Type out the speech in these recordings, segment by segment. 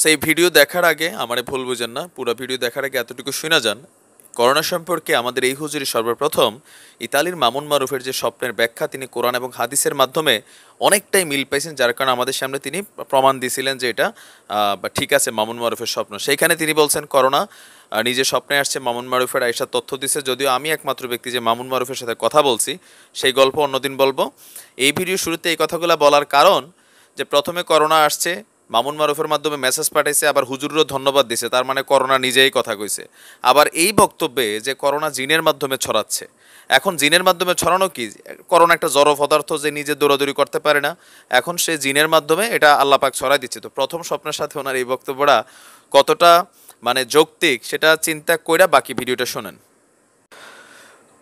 সেই ভিডিও দেখার আগে আমারে ভুল বুঝেন না, পুরো ভিডিও দেখার আগে এতটুকু শুনে যান। করোনা সম্পর্কে আমাদের এই হুজুরি সর্বপ্রথম ইতালির মামুন মারুফের যে স্বপ্নের ব্যাখ্যা তিনি কোরআন এবং হাদিসের মাধ্যমে অনেকটাই মিল পাইছেন, যার কারণে আমাদের সামনে তিনি প্রমাণ দিয়েছিলেন যে এটা ঠিক আছে মামুন মারুফের স্বপ্ন। সেইখানে তিনি বলছেন করোনা নিজের স্বপ্নে আসছে, মামুন মারুফের আয়েশা তথ্য দিছে, যদিও আমি একমাত্র ব্যক্তি যে মামুন মারুফের সাথে কথা বলছি, সেই গল্প অন্যদিন বলবো। এই ভিডিও শুরুতে এই কথাগুলো বলার কারণ যে প্রথমে করোনা আসছে, মামুন মারুফের মাধ্যমে মেসেজ পাঠাইছে, আবার হুজুরও ধন্যবাদ দিছে, তার মানে করোনা নিজেই কথা কইছে। আবার এই বক্তব্যে যে করোনা জিনের মাধ্যমে ছড়াচ্ছে, এখন জিনের মাধ্যমে ছড়ানো কি, করোনা একটা জড় পদার্থ যে নিজে দৌড়াদৌড়ি করতে পারে না, এখন সে জিনের মাধ্যমে এটা আল্লাহ পাক ছড়াই দিচ্ছে। তো প্রথম স্বপ্নের সাথে ওনার এই বক্তব্যটা কতটা মানে যৌক্তিক সেটা চিন্তা কইরা বাকি ভিডিওটা শোনেন।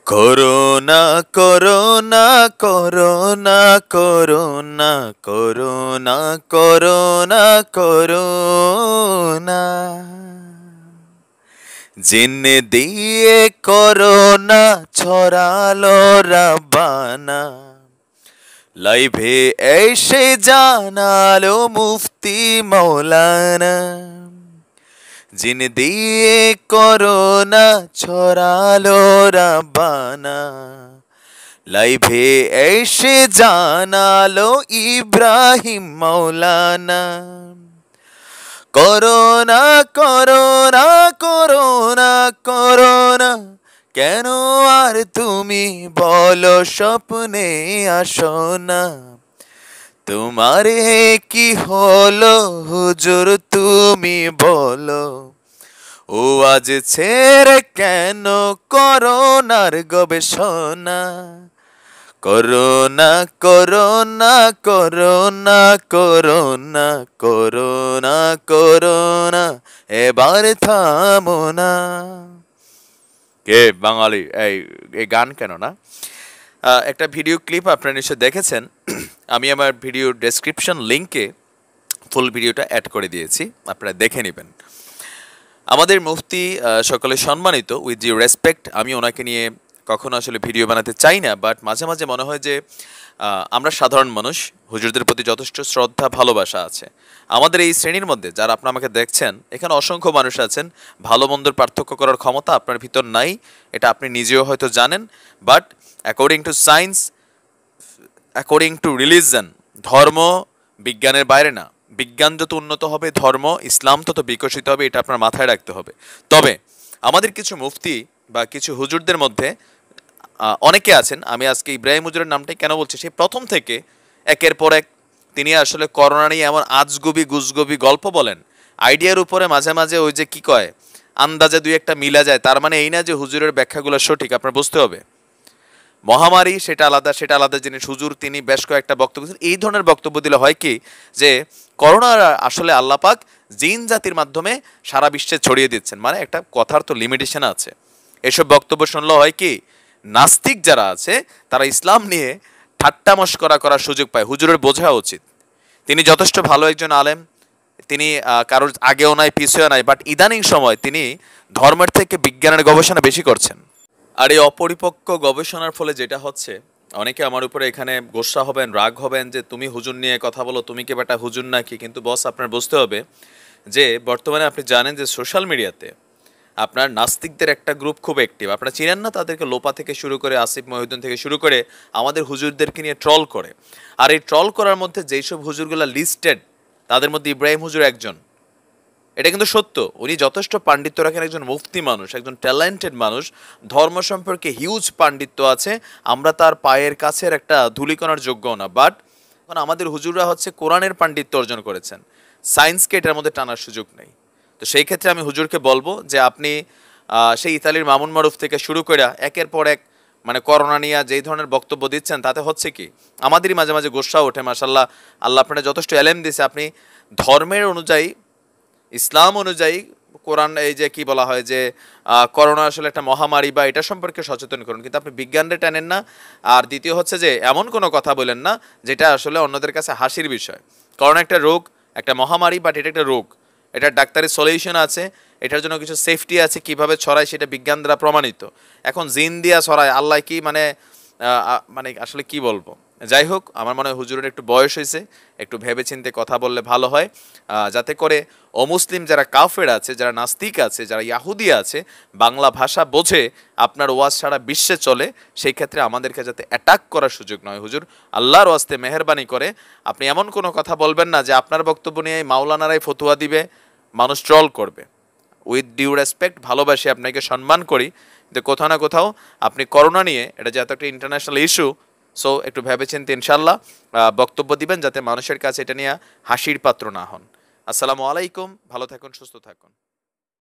Corona corona corona corona corona corona corona জিন দিয়ে করোনা ছড়ালো রাব্বানা, লাইভে এসে জানালো মুফতি মৌলানা, জিন দিয়ে করোনা ছড়ালো রাব্বানা, লাইভে এসে জানালো ইব্রাহিম মৌলানা। করোনা করোনা করোনা করোনা কেন আর তুমি বলো স্বপ্নে আসো না, তোমারে কি হলো হুজুর তুমি বলো, ও আজ ছেড়ে কেন করোনার গবেষণা। Corona corona corona corona corona corona এবার থামো না। কে বাঙালি এই গান কেন না? একটা ভিডিও ক্লিপ আপনারা নিশ্চয় দেখেছেন, আমি আমার ভিডিও ডেসক্রিপশন লিঙ্কে ফুল ভিডিওটা অ্যাড করে দিয়েছি, আপনারা দেখে নেবেন। আমাদের মুফতি সকলে সম্মানিত, উইথ ডিউ রেসপেক্ট, আমি ওনাকে নিয়ে কখনো আসলে ভিডিও বানাতে চাই না, বাট মাঝে মাঝে মনে হয় যে আমরা সাধারণ মানুষ, হুজুরদের প্রতি যথেষ্ট শ্রদ্ধা ভালোবাসা আছে আমাদের এই শ্রেণীর মধ্যে। যারা আপনারা আমাকে দেখছেন, এখানে অসংখ্য মানুষ আছেন, ভালো মন্দর পার্থক্য করার ক্ষমতা আপনার ভিতর নাই, এটা আপনি নিজেও হয়তো জানেন। But according to science, according to religion, ধর্ম বিজ্ঞানের বাইরে না। বিজ্ঞান যত উন্নত হবে, ধর্ম ইসলাম তত বিকশিত হবে, এটা আপনার মাথায় রাখতে হবে। তবে আমাদের কিছু মুফতি বা কিছু হুজুরদের মধ্যে অনেকে আছেন, আমি আজকে ইব্রাহিম হুজুরের নামটাই কেন বলছি, সেই প্রথম থেকে একের পর এক তিনি আসলে করোনা নিয়ে এমন আজগুবি গুজগুবি গল্প বলেন, আইডিয়ার উপরে মাঝে মাঝে ওই যে কি কয় আন্দাজে দুই একটা মিলা যায়, তার মানে এই না যে হুজুরের ব্যাখ্যাগুলো সঠিক, আপনার বুঝতে হবে। মহামারী সেটা আলাদা জিনিস, হুজুর তিনি বেশ কয়েকটা বক্তব্য, এই ধরনের বক্তব্য দিলে হয় কি যে করোনা আসলে আল্লাহ পাক জিন জাতির মাধ্যমে সারা বিশ্বে ছড়িয়ে দিচ্ছেন, মানে একটা কথার তো লিমিটেশন আছে। এসব বক্তব্য শুনলে হয় কি, নাস্তিক যারা আছে তারা ইসলাম নিয়ে ঠাট্টা মশকরা করার সুযোগ পায়। হুজুরের বোঝা উচিত তিনি যথেষ্ট ভালো একজন আলেম, তিনি কারোর আগেও নাই পিছিয়েও নাই, বাট ইদানিং সময় তিনি ধর্মের থেকে বিজ্ঞানের গবেষণা বেশি করছেন। আর এই অপরিপক্ক গবেষণার ফলে যেটা হচ্ছে, অনেকে আমার উপরে এখানে গোসা হবেন, রাগ হবেন যে তুমি হুজুর নিয়ে কথা বলো, তুমি কি বেটা হুজুর নাকি। কিন্তু বস আপনার বুঝতে হবে যে বর্তমানে আপনি জানেন যে সোশ্যাল মিডিয়াতে আপনার নাস্তিকদের একটা গ্রুপ খুব অ্যাক্টিভ, আপনারা চিনেন না তাদেরকে, লোপা থেকে শুরু করে আসিফ মহিউদ্দিন থেকে শুরু করে আমাদের হুজুরদেরকে নিয়ে ট্রল করে। আর এই ট্রল করার মধ্যে যেই সব হুজুরগুলো লিস্টেড, তাদের মধ্যে ইব্রাহিম হুজুর একজন। এটা কিন্তু সত্য, উনি যথেষ্ট পাণ্ডিত্য রাখেন, একজন মুফতি মানুষ, একজন ট্যালেন্টেড মানুষ, ধর্ম সম্পর্কে হিউজ পাণ্ডিত্য আছে, আমরা তার পায়ের কাছের একটা ধুলিকণার যোগ্য না। বাট এখন আমাদের হুজুররা হচ্ছে কোরআনের পাণ্ডিত্য অর্জন করেছেন, সায়েন্সকে এটার মধ্যে টানার সুযোগ নেই। তো সেই ক্ষেত্রে আমি হুজুরকে বলবো যে আপনি সেই ইতালির মামুন মারুফ থেকে শুরু করে একের পর এক মানে করোনা নিয়ে যেই ধরনের বক্তব্য দিচ্ছেন, তাতে হচ্ছে কি আমাদেরই মাঝে মাঝে গোসা ওঠে। মাশাল্লাহ, আল্লাহ আপনার যথেষ্ট এলেম দিয়েছে, আপনি ধর্মের অনুযায়ী, ইসলাম অনুযায়ী কোরআন এই যে কি বলা হয় যে করোনা আসলে একটা মহামারী বা এটা সম্পর্কে সচেতন করুন, কিন্তু আপনি বিজ্ঞানরে টানেন না। আর দ্বিতীয় হচ্ছে যে এমন কোনো কথা বলেন না যেটা আসলে অন্যদের কাছে হাসির বিষয়। করোনা একটা রোগ, একটা মহামারী, বাট এটা একটা রোগ, এটার ডাক্তারি সলিউশন আছে, এটার জন্য কিছু সেফটি আছে, কিভাবে ছড়ায় সেটা বিজ্ঞান দ্বারা প্রমাণিত। এখন জিন দিয়া ছড়ায়, আল্লাহ কি মানে মানে আসলে কি বলবো, যাই হোক, আমার মনে হয় হুজুরের একটু বয়স হয়েছে, একটু ভেবেচিন্তে কথা বললে ভালো হয়, যাতে করে অমুসলিম যারা কাফের আছে, যারা নাস্তিক আছে, যারা ইয়াহুদি আছে, বাংলা ভাষা বোঝে, আপনার ওয়াজ সারা বিশ্বে চলে, সেই ক্ষেত্রে আমাদেরকে যাতে অ্যাটাক করার সুযোগ নয়। হুজুর, আল্লাহর ওয়াস্তে মেহেরবানি করে আপনি এমন কোনো কথা বলবেন না যে আপনার বক্তব্য নিয়ে এই মাওলানারাই ফতুয়া দিবে, মানুষ ট্রল করবে। উইথ ডিউ রেসপেক্ট, ভালোবাসি, আপনাকে সম্মান করি, কিন্তু কোথাও না কোথাও আপনি করোনা নিয়ে, এটা যেহেতু একটা ইন্টারন্যাশনাল ইস্যু, সো একটু ভেবেচিন্তে ইনশাল্লাহ বক্তব্য দিবেন, যাতে মানুষের কাছে এটা নিয়ে হাসির পাত্র না হন। আসসালামু আলাইকুম, ভালো থাকুন, সুস্থ থাকুন।